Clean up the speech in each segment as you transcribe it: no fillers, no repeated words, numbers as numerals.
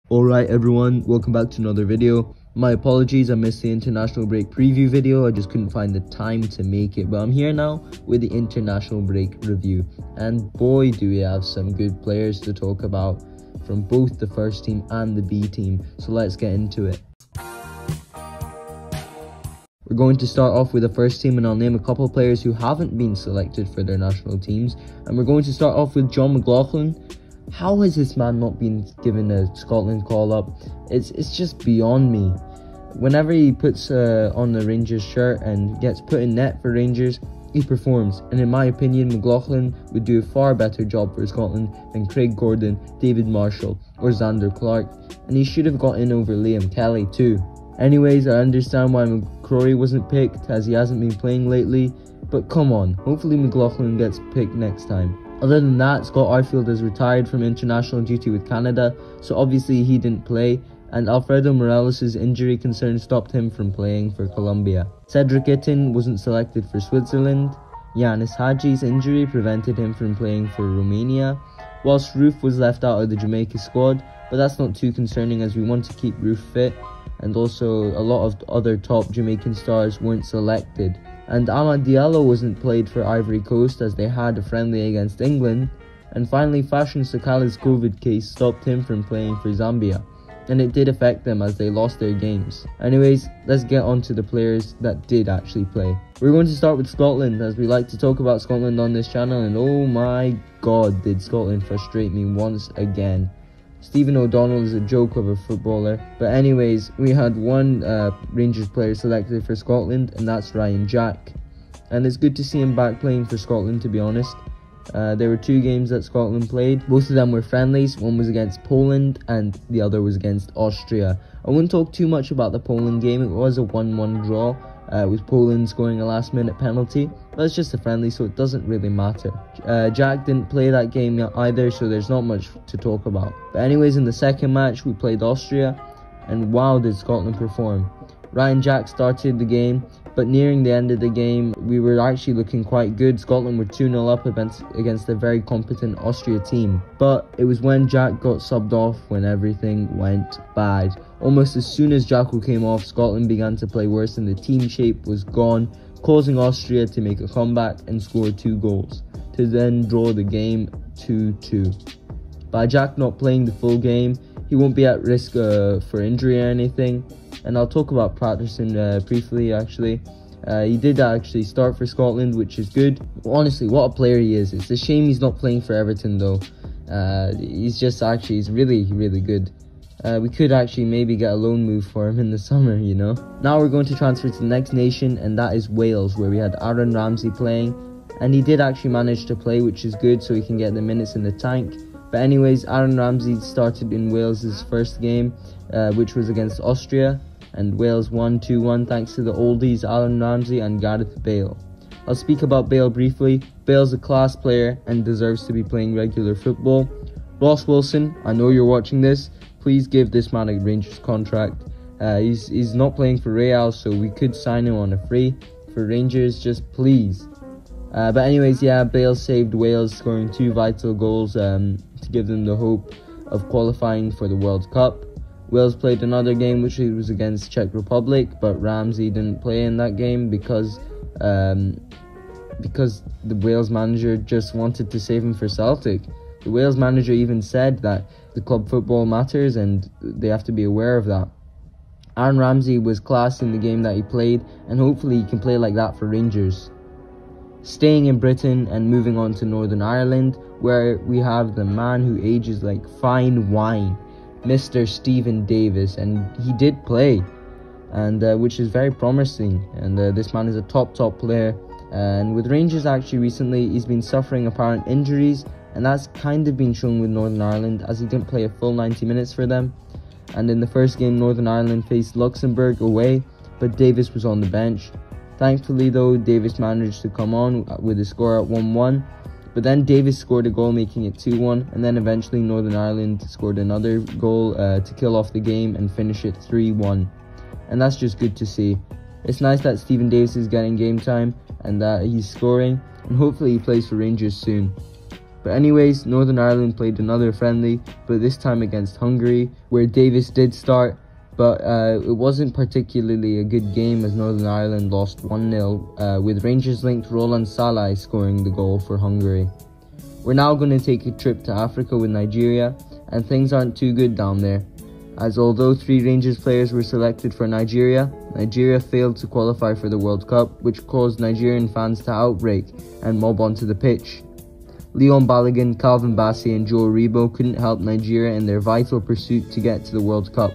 Alright everyone, welcome back to another video. My apologies, I missed the international break preview video. I just couldn't find the time to make it, but I'm here now with the international break review, and boy do we have some good players to talk about from both the first team and the B team, so let's get into it. We're going to start off with the first team, and I'll name a couple players who haven't been selected for their national teams, and we're going to start off with John McLaughlin. How has this man not been given a Scotland call-up? It's just beyond me. Whenever he puts on the Rangers shirt and gets put in net for Rangers, he performs. And in my opinion, McLaughlin would do a far better job for Scotland than Craig Gordon, David Marshall or Zander Clark. And he should have got in over Liam Kelly too. Anyways, I understand why McCrory wasn't picked, as he hasn't been playing lately. But come on, hopefully McLaughlin gets picked next time. Other than that, Scott Arfield has retired from international duty with Canada, so obviously he didn't play, and Alfredo Morelos' injury concern stopped him from playing for Colombia. Cedric Itten wasn't selected for Switzerland. Yanis Hadji's injury prevented him from playing for Romania, whilst Roof was left out of the Jamaica squad, but that's not too concerning as we want to keep Roof fit, and also a lot of other top Jamaican stars weren't selected. And Amad Diallo wasn't played for Ivory Coast as they had a friendly against England. And finally, Fashion Sakala's COVID case stopped him from playing for Zambia, and it did affect them as they lost their games. Anyways, let's get on to the players that did actually play. We're going to start with Scotland, as we like to talk about Scotland on this channel, and oh my god, did Scotland frustrate me once again. Stephen O'Donnell is a joke of a footballer. But anyways, we had one Rangers player selected for Scotland, and that's Ryan Jack. And it's good to see him back playing for Scotland, to be honest. There were two games that Scotland played. Both of them were friendlies. One was against Poland and the other was against Austria. I wouldn't talk too much about the Poland game. It was a 1-1 draw. With Poland scoring a last minute penalty, but it's just a friendly, so it doesn't really matter. Jack didn't play that game either, so there's not much to talk about. But anyways, in the second match we played Austria, and wow did Scotland perform. Ryan Jack started the game, but nearing the end of the game we were actually looking quite good. Scotland were 2-0 up against a very competent Austria team, but it was when Jack got subbed off when everything went bad. Almost as soon as Jacko came off, Scotland began to play worse and the team shape was gone, causing Austria to make a comeback and score 2 goals, to then draw the game 2-2. By Jack not playing the full game, he won't be at risk for injury or anything. And I'll talk about Patterson briefly actually. He did actually start for Scotland, which is good. Honestly, what a player he is. It's a shame he's not playing for Everton though. He's really, really good. We could actually maybe get a loan move for him in the summer, you know. Now we're going to transfer to the next nation, and that is Wales, where we had Aaron Ramsey playing. And he did actually manage to play, which is good, so he can get the minutes in the tank. But anyways, Aaron Ramsey started in Wales' first game, which was against Austria. And Wales won 2-1 thanks to the oldies Aaron Ramsey and Gareth Bale. I'll speak about Bale briefly. Bale's a class player and deserves to be playing regular football. Ross Wilson, I know you're watching this. Please give this man a Rangers contract. He's not playing for Real, so we could sign him on a free for Rangers, just please. But anyways, yeah, Bale saved Wales, scoring 2 vital goals to give them the hope of qualifying for the World Cup. Wales played another game which was against Czech Republic, but Ramsey didn't play in that game because the Wales manager just wanted to save him for Celtic. The Wales manager even said that the club football matters and they have to be aware of that. Aaron Ramsey was class in the game that he played, and hopefully he can play like that for Rangers. Staying in Britain and moving on to Northern Ireland, where we have the man who ages like fine wine, Mr. Stephen Davis, and he did play, and which is very promising. And this man is a top player. And with Rangers actually recently, he's been suffering apparent injuries, and that's kind of been shown with Northern Ireland, as he didn't play a full 90 minutes for them. And in the first game, Northern Ireland faced Luxembourg away, but Davis was on the bench. Thankfully though, Davis managed to come on with a score at 1-1, but then Davis scored a goal making it 2-1, and then eventually Northern Ireland scored another goal to kill off the game and finish it 3-1. And that's just good to see. It's nice that Stephen Davis is getting game time and that he's scoring, and hopefully he plays for Rangers soon. But anyways, Northern Ireland played another friendly, but this time against Hungary, where Davis did start, but it wasn't particularly a good game as Northern Ireland lost 1-0, with Rangers-linked Roland Salai scoring the goal for Hungary. We're now going to take a trip to Africa with Nigeria, and things aren't too good down there, as although 3 Rangers players were selected for Nigeria, Nigeria failed to qualify for the World Cup, which caused Nigerian fans to outbreak and mob onto the pitch. Leon Balogun, Calvin Bassey and Joe Aribo couldn't help Nigeria in their vital pursuit to get to the World Cup.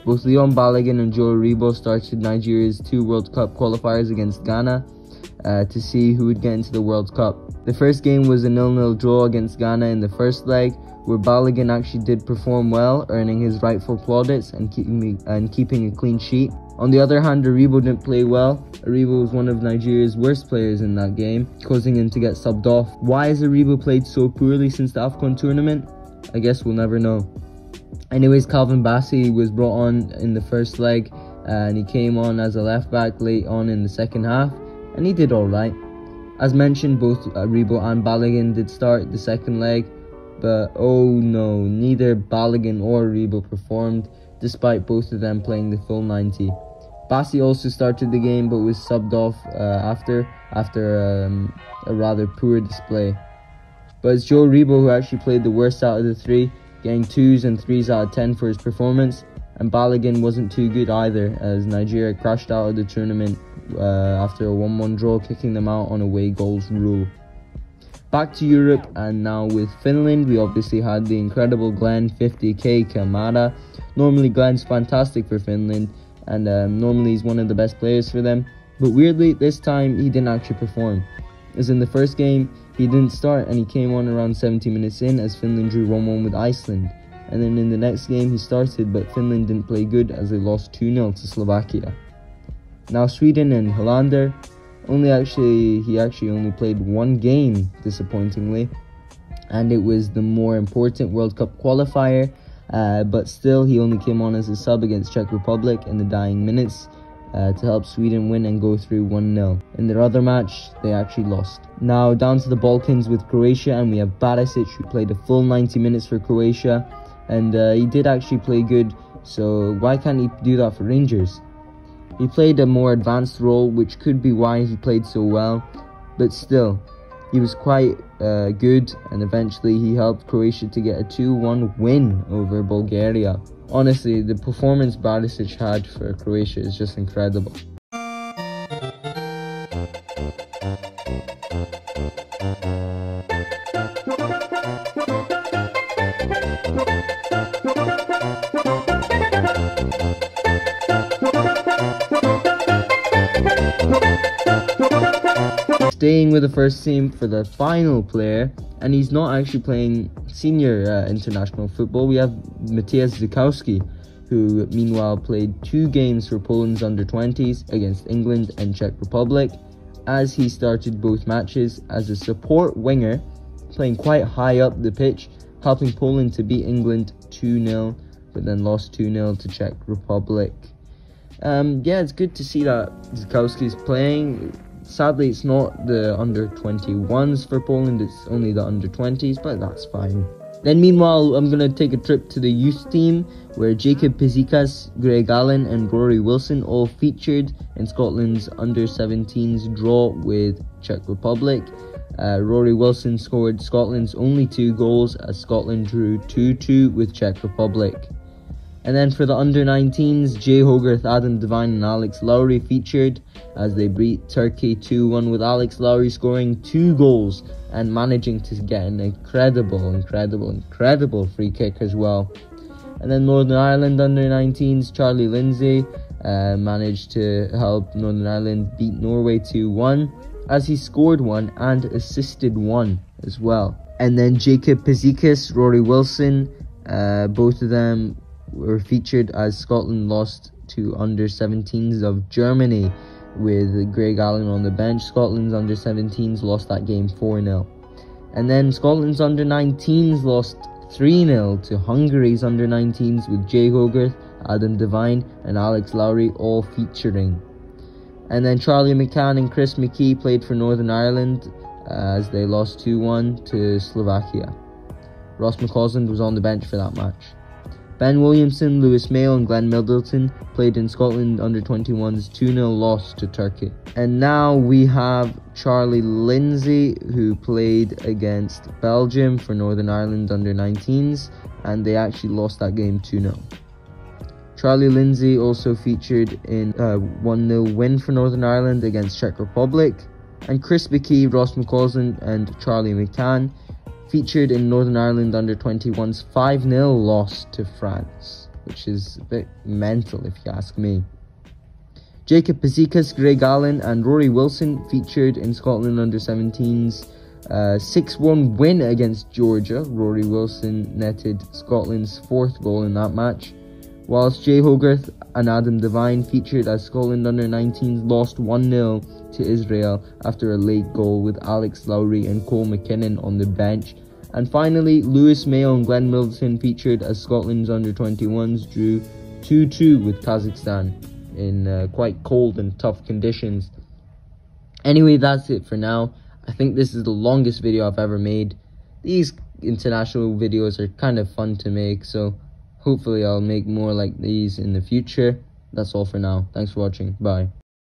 Both Leon Balogun and Joe Aribo started Nigeria's 2 World Cup qualifiers against Ghana to see who would get into the World Cup. The first game was a 0-0 draw against Ghana in the first leg, where Balogun actually did perform well, earning his rightful plaudits and keeping a clean sheet. On the other hand, Aribo didn't play well. Aribo was one of Nigeria's worst players in that game, causing him to get subbed off. Why has Aribo played so poorly since the AFCON tournament? I guess we'll never know. Anyways, Calvin Bassey was brought on in the first leg, and he came on as a left back late on in the second half, and he did alright. As mentioned, both Aribo and Balogun did start the second leg, but oh no, neither Balogun or Aribo performed, despite both of them playing the full 90. Bassey also started the game but was subbed off after a rather poor display. But it's Joe Aribo who actually played the worst out of the 3, getting 2s and 3s out of 10 for his performance, and Balogun wasn't too good either, as Nigeria crashed out of the tournament after a 1-1 draw, kicking them out on away goals rule. Back to Europe, and now with Finland, we obviously had the incredible Glenn 50k Kamara. Normally Glenn's fantastic for Finland, and normally he's one of the best players for them, but weirdly this time he didn't actually perform. As in the first game, he didn't start and he came on around 70 minutes in as Finland drew 1-1 with Iceland. And then in the next game he started, but Finland didn't play good as they lost 2-0 to Slovakia. Now Sweden and Hollander, he actually only played 1 game, disappointingly, and it was the more important World Cup qualifier, but still he only came on as a sub against Czech Republic in the dying minutes to help Sweden win and go through 1-0. In their other match, they actually lost. Now down to the Balkans with Croatia, and we have Barisic, who played a full 90 minutes for Croatia, and he did actually play good, so why can't he do that for Rangers? He played a more advanced role, which could be why he played so well, but still, he was quite good, and eventually he helped Croatia to get a 2-1 win over Bulgaria. Honestly, the performance Barisic had for Croatia is just incredible. Staying with the first team for the final player, and he's not actually playing senior international football. We have Matthias Zukowski, who meanwhile played 2 games for Poland's under-20s against England and Czech Republic, as he started both matches as a support winger, playing quite high up the pitch, helping Poland to beat England 2-0, but then lost 2-0 to Czech Republic. Yeah, it's good to see that Zukowski's playing. Sadly, it's not the under-21s for Poland, it's only the under-20s, but that's fine. Then meanwhile, I'm going to take a trip to the youth team, where Jacob Pizikas, Greg Allen and Rory Wilson all featured in Scotland's under-17s draw with Czech Republic. Rory Wilson scored Scotland's only 2 goals as Scotland drew 2-2 with Czech Republic. And then for the under-19s, Jay Hogarth, Adam Devine and Alex Lowry featured as they beat Turkey 2-1 with Alex Lowry scoring 2 goals and managing to get an incredible free kick as well. And then Northern Ireland under-19s, Charlie Lindsay managed to help Northern Ireland beat Norway 2-1 as he scored 1 and assisted 1 as well. And then Jacob Pizikas, Rory Wilson, both of them were featured as Scotland lost to under-17s of Germany with Greg Allen on the bench. Scotland's under-17s lost that game 4-0. And then Scotland's under-19s lost 3-0 to Hungary's under-19s with Jay Hogarth, Adam Devine and Alex Lowry all featuring. And then Charlie McCann and Chris McKee played for Northern Ireland as they lost 2-1 to Slovakia. Ross McCausland was on the bench for that match. Ben Williamson, Lewis Mayo and Glenn Middleton played in Scotland under-21's 2-0 loss to Turkey. And now we have Charlie Lindsay, who played against Belgium for Northern Ireland under-19s, and they actually lost that game 2-0. Charlie Lindsay also featured in a 1-0 win for Northern Ireland against Czech Republic. And Chris McKee, Ross McCausland and Charlie McCann featured in Northern Ireland under-21's 5-0 loss to France, which is a bit mental if you ask me. Jacob Pazikas, Greg Allen and Rory Wilson featured in Scotland under-17's 6-1 win against Georgia. Rory Wilson netted Scotland's 4th goal in that match, whilst Jay Hogarth and Adam Devine featured as Scotland under-19s lost 1-0 to Israel after a late goal with Alex Lowry and Cole McKinnon on the bench. And finally, Lewis Mayo and Glenn Middleton featured as Scotland's under-21s drew 2-2 with Kazakhstan in quite cold and tough conditions. Anyway, that's it for now. I think this is the longest video I've ever made. These international videos are kind of fun to make, so hopefully I'll make more like these in the future. That's all for now. Thanks for watching. Bye.